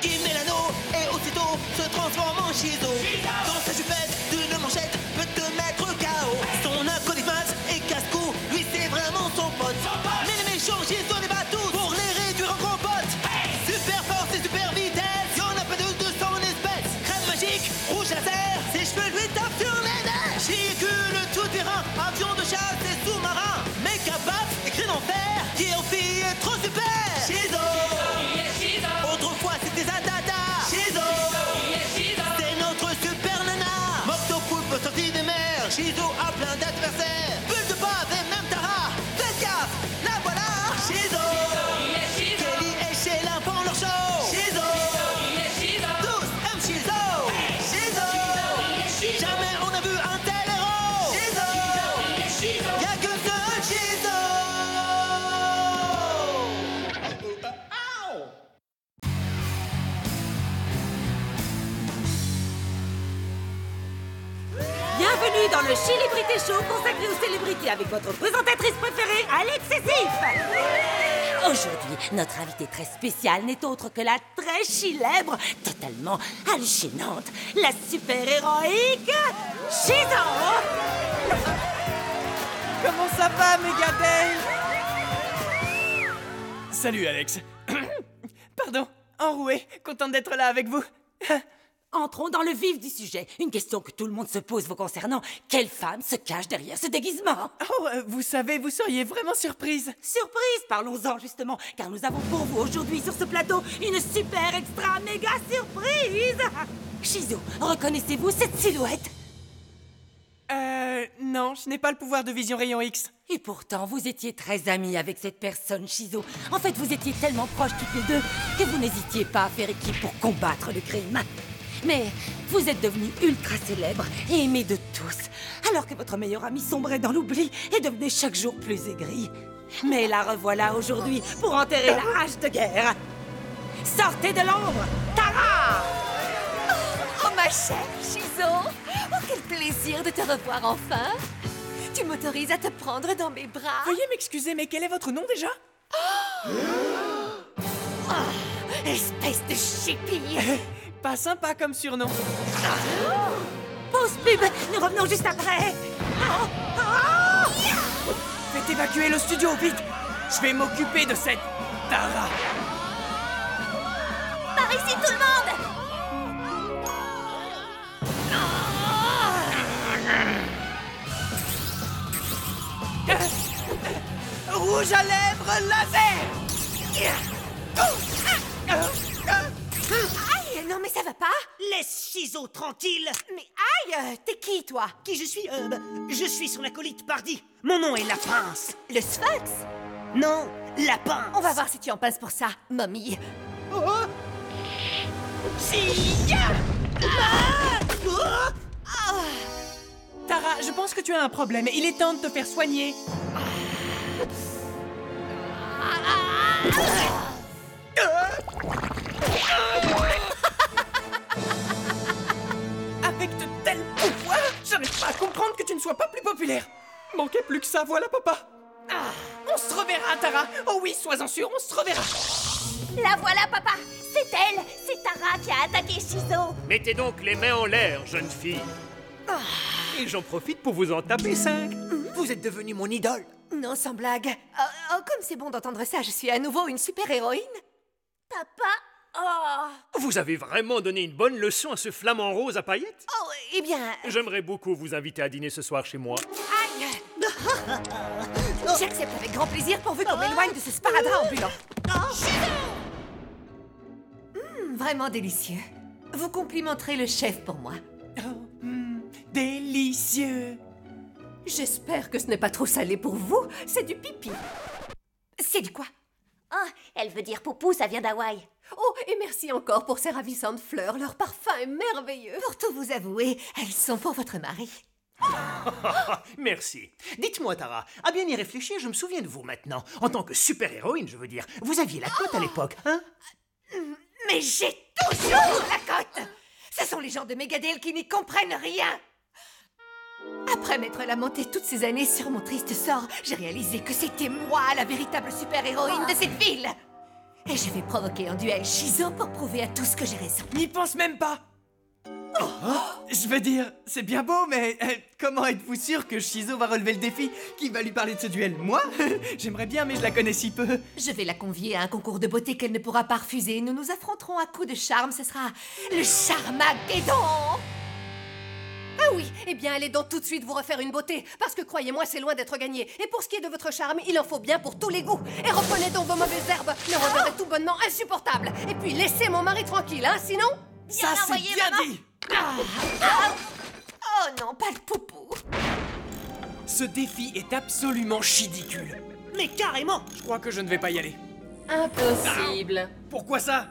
Il met l'anneau et aussitôt se transforme en Shizo. Dans sa jupette d'une manchette peut te mettre KO. Son acolyte et casse-cou, lui c'est vraiment son pote. Mais les méchants Shizo les bat tous pour les réduire en compote. Super force et super vitesse, y'en a pas de son espèce. Crème magique, rouge laser, ses cheveux lui tapent sur les nerfs. Véhicule tout terrain, avion de chasse et sous-marin. Méca baf et cri d'enfer, qui en fille est trop super. Shizo. Autrefois c'était Zatata. Shizo. C'est notre super nana. Moctopoulpe sorti des mers. Shizo a plein d'adversaires. Bulle de bave et même Tara. Faites gaffe, la voilà. Shizo. Kelly et Sheila font leur show. Shizo. Tous aiment Shizo. Shizo. Jamais on a vu un tel héros. Shizo. Y'a que seul Shizo. Bienvenue dans le Célébrité Show consacré aux célébrités avec votre présentatrice préférée, Alex Sessif. Aujourd'hui, notre invitée très spéciale n'est autre que la très célèbre, totalement hallucinante, la super-héroïque Shizo. Comment ça va, Megadale? Salut, Alex. Pardon, enroué, contente d'être là avec vous. Entrons dans le vif du sujet. Une question que tout le monde se pose vous concernant. Quelle femme se cache derrière ce déguisement? Oh, vous savez, vous seriez vraiment surprise. Surprise, parlons-en justement, car nous avons pour vous aujourd'hui sur ce plateau une super extra méga surprise. Shizo, reconnaissez-vous cette silhouette? Non, je n'ai pas le pouvoir de vision rayon X. Et pourtant, vous étiez très amis avec cette personne, Shizo. En fait, vous étiez tellement proches toutes les deux que vous n'hésitiez pas à faire équipe pour combattre le crime. Mais vous êtes devenu ultra célèbre et aimé de tous, alors que votre meilleur ami sombrait dans l'oubli et devenait chaque jour plus aigri. Mais la revoilà aujourd'hui pour enterrer la hache de guerre. Sortez de l'ombre, Tara! Oh ma chère Shizo! Oh quel plaisir de te revoir enfin! Tu m'autorises à te prendre dans mes bras? Veuillez m'excuser, mais quel est votre nom déjà? Espèce de chipie! Pas sympa comme surnom. Pause pub, nous revenons juste après. Faites évacuer le studio, vite! Je vais m'occuper de cette Tara. Par ici tout le monde! Rouge à lèvres laser! Aïe, non mais ça va pas? Laisse Shizo tranquille. Mais aïe, t'es qui toi? Qui je suis Je suis son acolyte pardi. Mon nom est Lapince. Le Sphinx? Non, Lapin. On va voir si tu en passes pour ça, momie. Tara, je pense que tu as un problème. Il est temps de te faire soigner. Avec de tels pouvoirs, j'arrive pas à comprendre que tu ne sois pas plus populaire. Manquait plus que ça, voilà, papa. On se reverra, Tara. Oh oui, sois-en sûr, on se reverra. La voilà, papa! C'est elle! C'est Tara qui a attaqué Shizo! Mettez donc les mains en l'air, jeune fille. Et j'en profite pour vous en taper 5. Vous êtes devenue mon idole. Non, sans blague. Comme c'est bon d'entendre ça, je suis à nouveau une super-héroïne. Papa? Oh! Vous avez vraiment donné une bonne leçon à ce flamant rose à paillettes. Oh, eh bien... J'aimerais beaucoup vous inviter à dîner ce soir chez moi. Aïe! J'accepte avec grand plaisir pourvu qu'on m'éloigne de ce sparadrap ambulant. Vraiment délicieux. Vous complimenterez le chef pour moi. Délicieux. J'espère que ce n'est pas trop salé pour vous. C'est du pipi. C'est du quoi? Oh, elle veut dire poupou, ça vient d'Hawaï. Oh, et merci encore pour ces ravissantes fleurs. Leur parfum est merveilleux. Pour tout vous avouer, elles sont pour votre mari. Merci. Dites-moi, Tara, à bien y réfléchir, je me souviens de vous maintenant. En tant que super-héroïne, je veux dire. Vous aviez la cote à l'époque, hein? Mais j'ai toujours la cote! Ce sont les gens de Megadale qui n'y comprennent rien! Après m'être lamenté toutes ces années sur mon triste sort, j'ai réalisé que c'était moi la véritable super-héroïne de cette ville! Et je vais provoquer un duel Shizo pour prouver à tous que j'ai raison. N'y pense même pas. Je veux dire, c'est bien beau, mais comment êtes-vous sûr que Shizo va relever le défi? Qui va lui parler de ce duel? Moi? J'aimerais bien, mais je la connais si peu. Je vais la convier à un concours de beauté qu'elle ne pourra pas refuser. Nous nous affronterons à coups de charme. Ce sera le Charmageddon. Ah oui, eh bien allez donc tout de suite vous refaire une beauté, parce que croyez-moi, c'est loin d'être gagné. Et pour ce qui est de votre charme, il en faut bien pour tous les goûts. Et reprenez donc vos mauvaises herbes, le rendrez tout bonnement insupportable. Et puis laissez mon mari tranquille, hein, sinon... Ça, c'est bien dit. Oh non, pas le poupou. Ce défi est absolument ridicule. Mais carrément! Je crois que je ne vais pas y aller. Impossible. Pourquoi ça?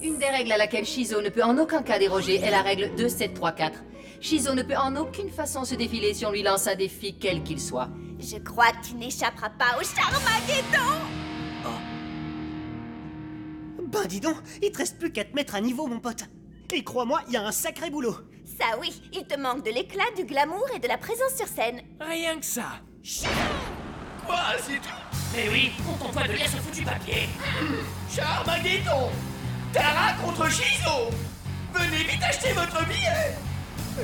Une des règles à laquelle Shizo ne peut en aucun cas déroger est la règle 2, 7, 3, 4. Shizo ne peut en aucune façon se défiler si on lui lance un défi quel qu'il soit. Je crois que tu n'échapperas pas au Charmageddon. Ben dis donc, il te reste plus qu'à te mettre à niveau, mon pote. Et crois-moi, il y a un sacré boulot. Ça oui, il te manque de l'éclat, du glamour et de la présence sur scène. Rien que ça. Quoi, c'est tout? Mais oui, contente-toi de lire ce foutu papier. Charmageddon! Tara contre Shizo! Venez vite acheter votre billet!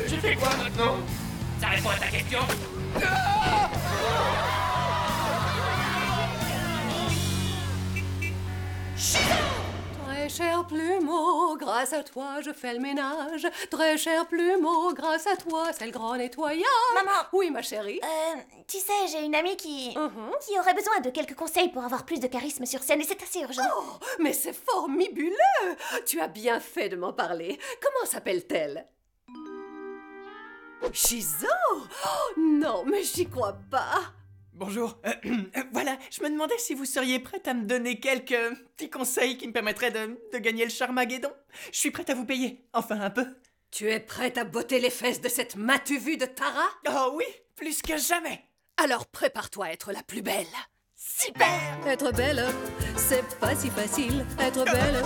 Je fais quoi maintenant? Ça répond à ta question? Très cher plumeau, grâce à toi je fais le ménage. Très cher plumeau, grâce à toi c'est le grand nettoyage. Maman! Oui, ma chérie. Tu sais, j'ai une amie qui aurait besoin de quelques conseils pour avoir plus de charisme sur scène et c'est assez urgent. Oh, mais c'est formidable. Tu as bien fait de m'en parler. Comment s'appelle-t-elle? Shizo? Oh, non, mais j'y crois pas. Bonjour. Voilà, je me demandais si vous seriez prête à me donner quelques petits conseils qui me permettraient de gagner le Charmageddon. Je suis prête à vous payer, enfin un peu. Tu es prête à botter les fesses de cette matu vue de Tara? Oh oui, plus que jamais. Alors prépare-toi à être la plus belle. Super! Être belle, c'est pas si facile. Être belle,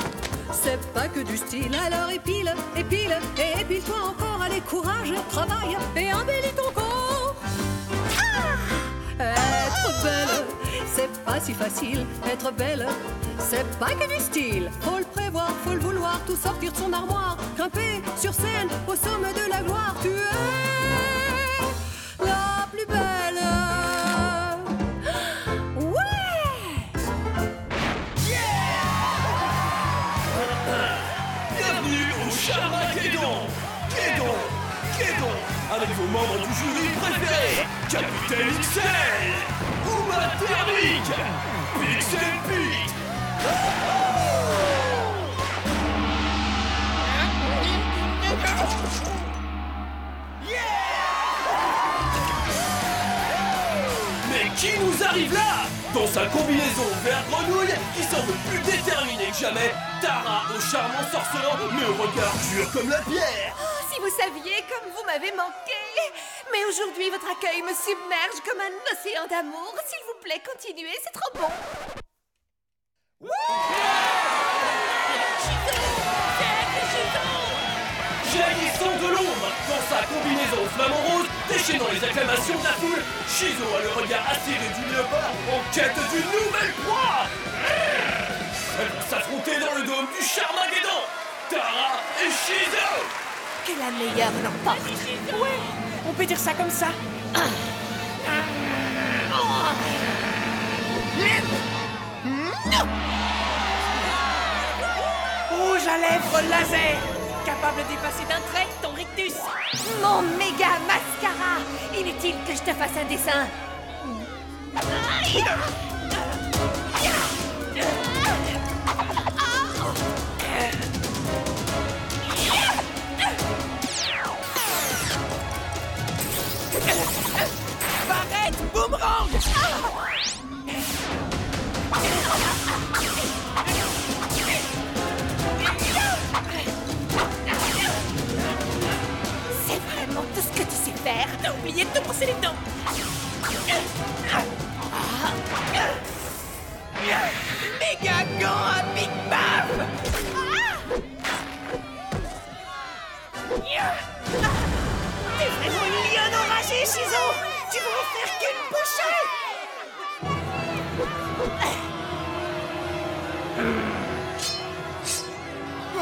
c'est pas que du style. Alors épile, épile, et épile-toi encore. Allez, courage, travaille et embellis ton corps. Être belle, c'est pas si facile. Être belle, c'est pas que du style. Faut le prévoir, faut le vouloir, tout sortir de son armoire. Grimper sur scène au sommet de la gloire. Tu es la plus belle. Bienvenue au Charmageddon! Kédon! Avec vos membres du jury préférés, Capitaine XL! Uma Thermique! Pixel Pete! Mais qui nous arrive là? Dans sa combinaison vert grenouille, qui semble plus déterminée que jamais, Tara au charmant sorcelant, mais au regard dur comme la pierre! Oh, si vous saviez comme vous m'avez manqué. Mais aujourd'hui, votre accueil me submerge comme un océan d'amour. S'il vous plaît, continuez, c'est trop bon. Jaillissant de l'ombre, dans sa combinaison flamant rose, déchaînant les acclamations de la foule, Shizo a le regard attiré du léopard en quête d'une nouvelle proie. Elles vont s'affronter dans le dôme du Charmageddon, Tara et Shizo. Que la meilleure l'emporte. Ouais, on peut dire ça comme ça. Rouge à lèvres laser, capable de dépasser d'un trait ton rictus. Mon méga mascara. Inutile que je te fasse un dessin. Barrette boomerang. C'est vraiment tout ce que tu sais faire. T'as oublié de te brosser les dents.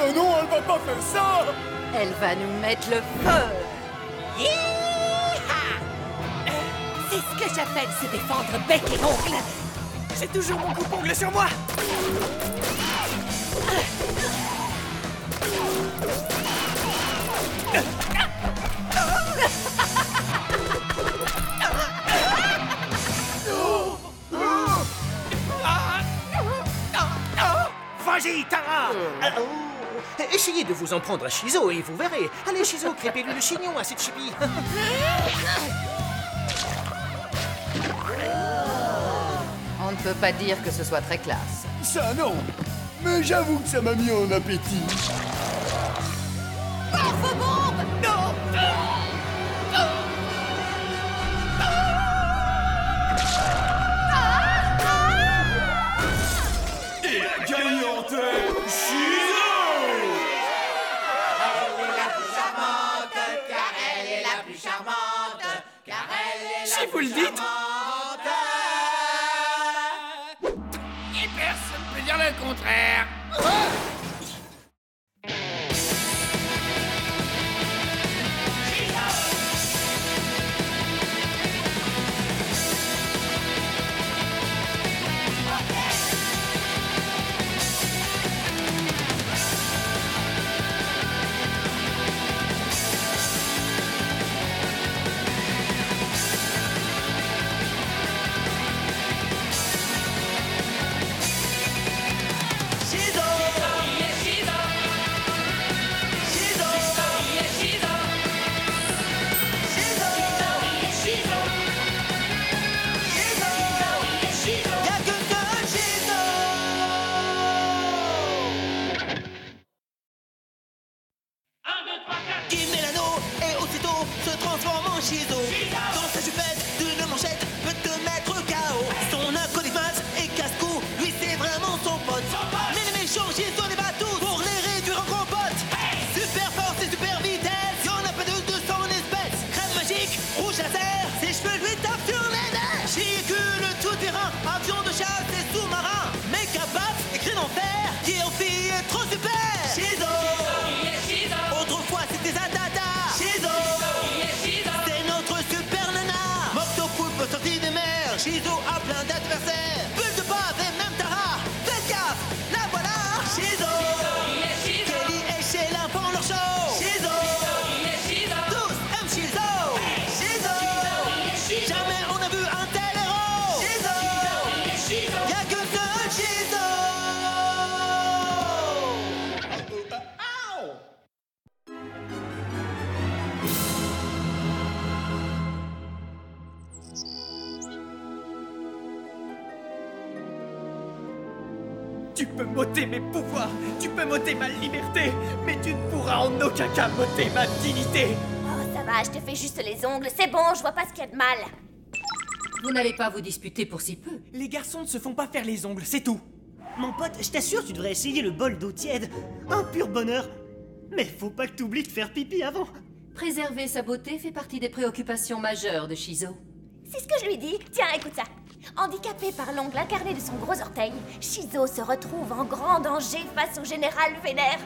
Oh non, elle va pas faire ça! Elle va nous mettre le feu. C'est ce que j'appelle se défendre bec et ongle. J'ai toujours mon coupe-ongle sur moi. Vas-y, Tara! Essayez de vous en prendre à Shizo et vous verrez. Allez, Shizo, crêpez-lui le chignon à cette chipie. On ne peut pas dire que ce soit très classe. Ça, non! Mais j'avoue que ça m'a mis en appétit. Et la gagnante est Shizo! Si vous le dites. Et personne ne peut dire le contraire. Shizo! Y'a que un Shizo! Qui met l'anneau et aussitôt se transforme en Shizo. Dans sa jupette d'une manchette peut te mettre KO. Son acolyte et casse-cou, lui c'est vraiment son pote. Mais les méchants Shizo les bat tous pour les réduire en compote. Super force et super vitesse, y'en a pas de son espèce. Crème magique, rouge laser, ses cheveux lui tapent sur les nerfs. Véhicule tout terrain, avion de chasse et sous-marin. Méca batte et cri d'enfer, qui en fille est trop super. Shizo! Autrefois c'était Zatata. Shizo! C'est notre super nana. Moctopoulpe sorti des mers. Shizo a plein d'adversaires. Bulle de base et même Tara. Faites gaffe, la voilà. Shizo! Kelly et Sheila font leur show. Shizo! Tous aiment Shizo. Shizo! Jamais on a vu un tel héros. Shizo! Y'a que ce Shizo! Tu peux m'ôter mes pouvoirs, tu peux m'ôter ma liberté, mais tu ne pourras en aucun cas m'ôter ma dignité. Oh, ça va, je te fais juste les ongles. C'est bon, je vois pas ce qu'il y a de mal. Vous n'allez pas vous disputer pour si peu. Les garçons ne se font pas faire les ongles, c'est tout. Mon pote, je t'assure, tu devrais essayer le bol d'eau tiède. Un pur bonheur. Mais faut pas que t'oublies de faire pipi avant. Préserver sa beauté fait partie des préoccupations majeures de Shizo. C'est ce que je lui dis. Tiens, écoute ça. Handicapé par l'ongle incarné de son gros orteil, Shizo se retrouve en grand danger face au général Vénère,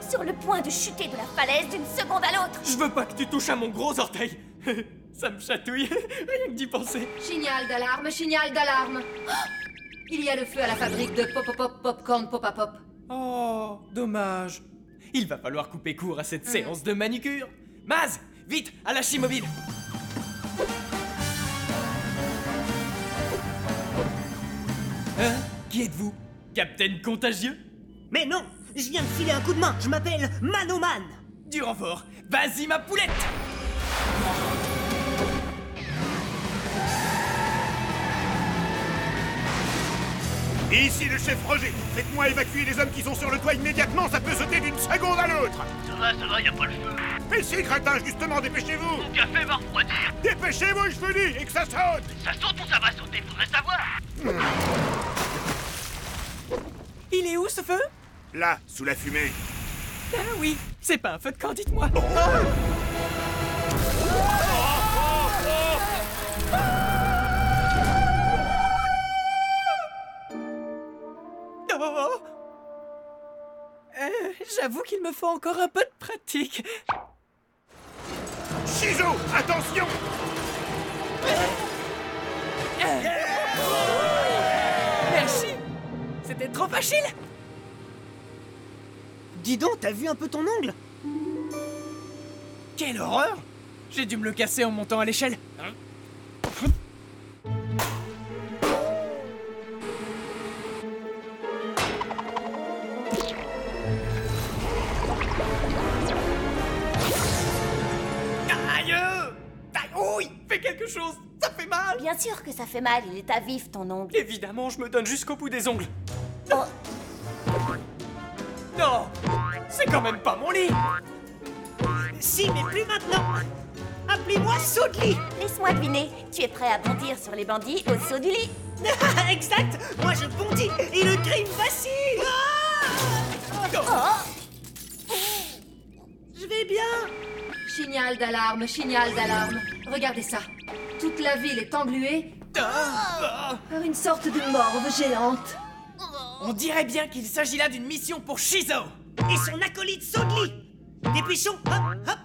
sur le point de chuter de la falaise d'une seconde à l'autre. Je veux pas que tu touches à mon gros orteil. Ça me chatouille, rien que d'y penser. Signal d'alarme, signal d'alarme. Il y a le feu à la fabrique de popcorn pop-a-pop. Oh, dommage. Il va falloir couper court à cette séance de manicure. Maz, vite, à la scie mobile. Hein? Qui êtes-vous? Capitaine Contagieux? Mais non, je viens de filer un coup de main. Je m'appelle Manoman. Du renfort. Vas-y, ma poulette! Ici le chef Roger. Faites-moi évacuer les hommes qui sont sur le toit immédiatement, ça peut sauter d'une seconde à l'autre. Ça va, y a pas le feu. Mais si, crétin, justement, dépêchez-vous. Mon café va refroidir. Dépêchez-vous, je vous dis, et que ça saute. Ça saute ou ça va sauter, faudrait savoir. Il est où ce feu? Là, sous la fumée. Ah oui, c'est pas un feu de camp, dites-moi. J'avoue qu'il me faut encore un peu de pratique. Shizo, attention! Merci. C'était trop facile. Dis donc, t'as vu un peu ton ongle? Quelle horreur! J'ai dû me le casser en montant à l'échelle. Aïe! Aïe! Oui! Fais quelque chose! Ça fait mal! Bien sûr que ça fait mal, il est à vif ton ongle. Évidemment, je me donne jusqu'au bout des ongles. Oh, Non! C'est quand même pas mon lit! Si, mais plus maintenant. Appelez-moi saut de lit. laisse-moi deviner, tu es prêt à bondir sur les bandits au saut du lit? Exact. Moi je bondis et le crime vacille. Je vais bien. Signal d'alarme, signal d'alarme. Regardez ça. Toute la ville est engluée par une sorte de morve géante. On dirait bien qu'il s'agit là d'une mission pour Shizo! Et son acolyte saut de lit. Dépêchons. Hop, hop.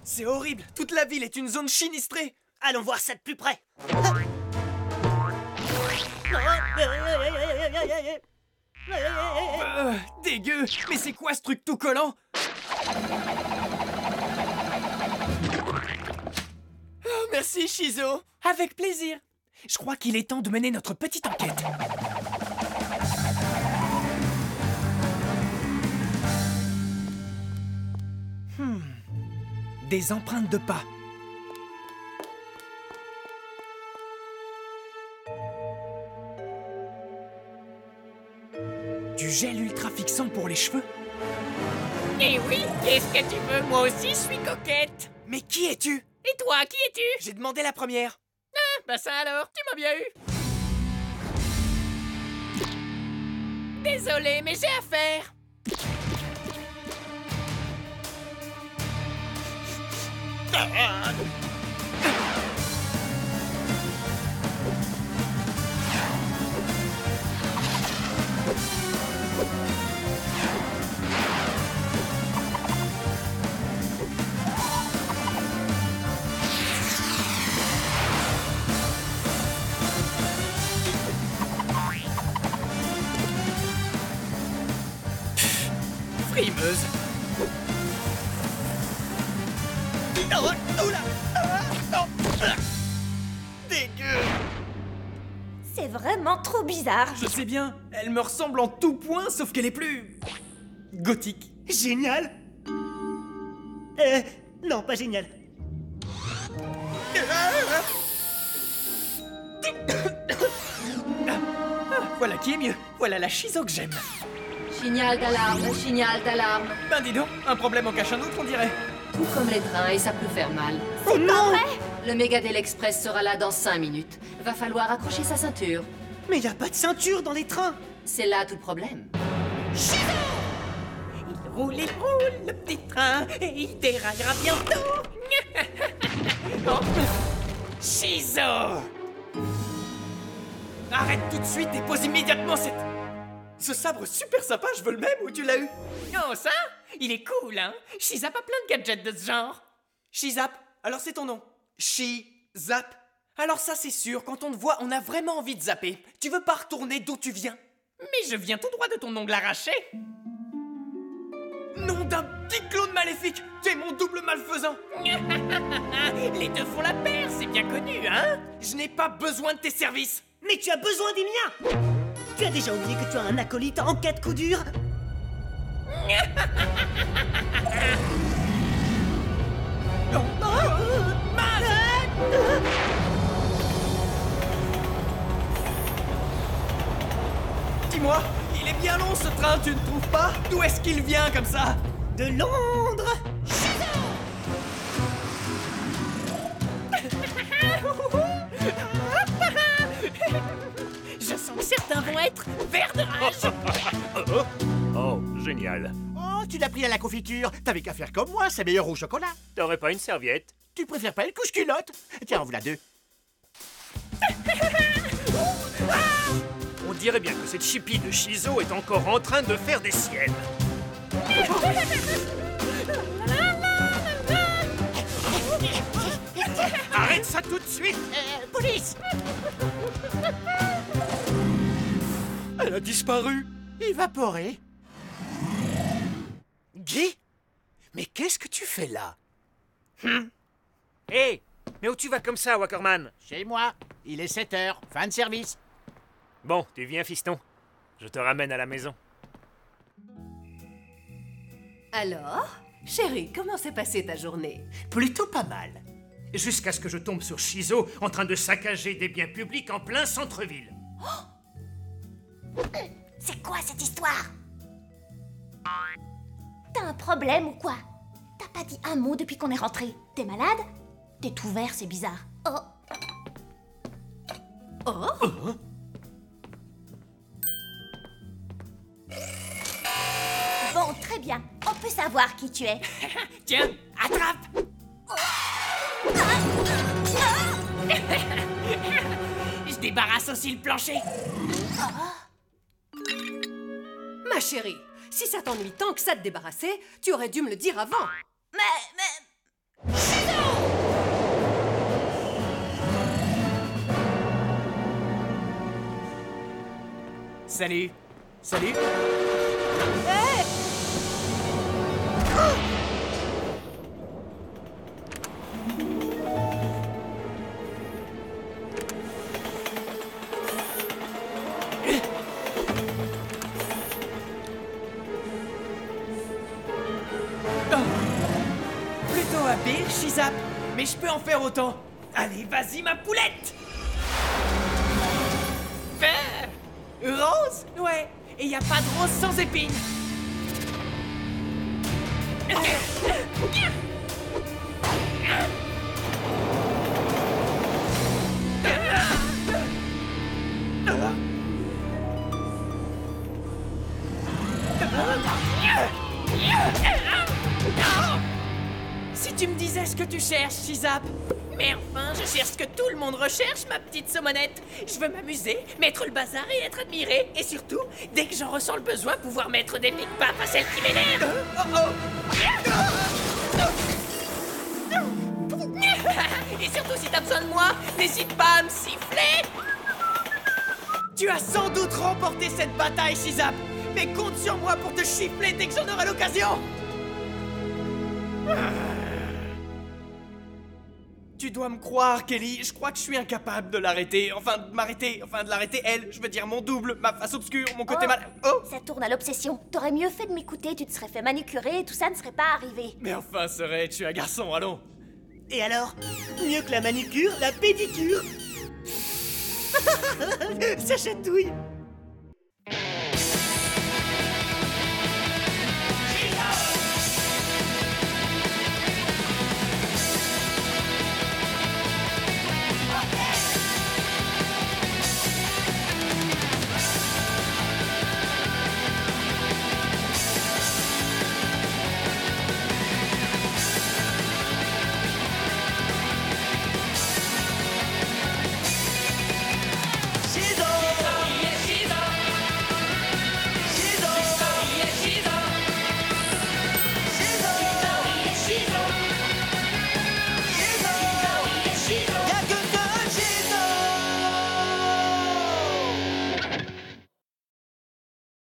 C'est horrible! Toute la ville est une zone sinistrée! Allons voir ça de plus près. Dégueu! Mais c'est quoi ce truc tout collant? Oh, merci, Shizo! Avec plaisir! Je crois qu'il est temps de mener notre petite enquête. Des empreintes de pas. Du gel ultra fixant pour les cheveux. Eh oui, qu'est-ce que tu veux? Moi aussi, je suis coquette. Mais qui es-tu? Et toi, qui es-tu? J'ai demandé la première. Ah, bah ça alors, tu m'as bien eu. Désolé, mais j'ai affaire. Frimeuse. Dégueu. C'est vraiment trop bizarre. Je sais bien, elle me ressemble en tout point, sauf qu'elle est plus... gothique. Génial. Non, pas génial. Voilà qui est mieux. Voilà la Shizo que j'aime. Signal d'alarme, signal d'alarme. Ben dis donc, un problème en cache un autre, on dirait. Tout comme les trains et ça peut faire mal. C'est pas vrai. Le Megadel Express sera là dans 5 minutes. Va falloir accrocher sa ceinture. Mais y a pas de ceinture dans les trains. C'est là tout le problème. Il roule, le petit train, et il déraillera bientôt. Oh. Shizo! Arrête tout de suite et pose immédiatement cette... Ce sabre super sympa, je veux le même, où tu l'as eu? Oh, ça? Il est cool, hein? Shizap a plein de gadgets de ce genre. Shizap, alors c'est ton nom. Shizap. Alors ça c'est sûr, quand on te voit, on a vraiment envie de zapper. Tu veux pas retourner d'où tu viens? Mais je viens tout droit de ton ongle arraché. Nom d'un petit clone maléfique! Tu es mon double malfaisant! Les deux font la paire, c'est bien connu, hein? Je n'ai pas besoin de tes services! Mais tu as besoin des miens. Tu as déjà oublié que tu as un acolyte en cas de coup dur? Dis-moi, il est bien long ce train, tu ne trouves pas? D'où est-ce qu'il vient comme ça? De Londres. Je sens que certains vont être verts de rage. Oh, génial. Oh, tu l'as pris à la confiture. T'avais qu'à faire comme moi, c'est meilleur au chocolat. T'aurais pas une serviette? Tu préfères pas une couche-culotte? Tiens, en voilà deux. dirait bien que cette chipie de Shizo est encore en train de faire des siennes. Arrête ça tout de suite! Police! Elle a disparu! Évaporé. Guy? Mais qu'est-ce que tu fais là? Hé! Mais où tu vas comme ça, Wackerman? Chez moi. Il est 7h. Fin de service. Bon, tu viens, fiston. Je te ramène à la maison. Alors, chérie, comment s'est passée ta journée? Plutôt pas mal. Jusqu'à ce que je tombe sur Shizo en train de saccager des biens publics en plein centre-ville. C'est quoi cette histoire? T'as un problème ou quoi? T'as pas dit un mot depuis qu'on est rentré. T'es malade? T'es tout vert, c'est bizarre. Oh. Oh. Bon, très bien. On peut savoir qui tu es. Tiens, attrape. Je débarrasse aussi le plancher. Ma chérie, si ça t'ennuie tant que ça de débarrasser, tu aurais dû me le dire avant. Mais... Salut. Salut. Hey! Plutôt habile, Shizap. Mais je peux en faire autant. Allez, vas-y, ma poulette. Rose? Ouais. Et y a pas de rose sans épines. Si tu me disais ce que tu cherches, Shizap. Mais enfin, je cherche ce que tout le monde recherche, ma petite saumonette. Je veux m'amuser, mettre le bazar et être admiré. Et surtout, dès que j'en ressens le besoin, pouvoir mettre des pics-papes à celle qui m'énerve. Et surtout, si t'as besoin de moi, n'hésite pas à me siffler. Tu as sans doute remporté cette bataille, Shizap. Mais compte sur moi pour te chiffler dès que j'en aurai l'occasion. Tu dois me croire, Kelly. Je crois que je suis incapable de l'arrêter. Enfin, de m'arrêter. Enfin, de l'arrêter, elle. Je veux dire mon double, ma face obscure, mon côté mal... Oh! Ça tourne à l'obsession. T'aurais mieux fait de m'écouter, tu te serais fait manicurer et tout ça ne serait pas arrivé. Mais enfin, Sorette, je suis un garçon, allons. Et alors? Mieux que la manicure, la pédicure. Ça chatouille.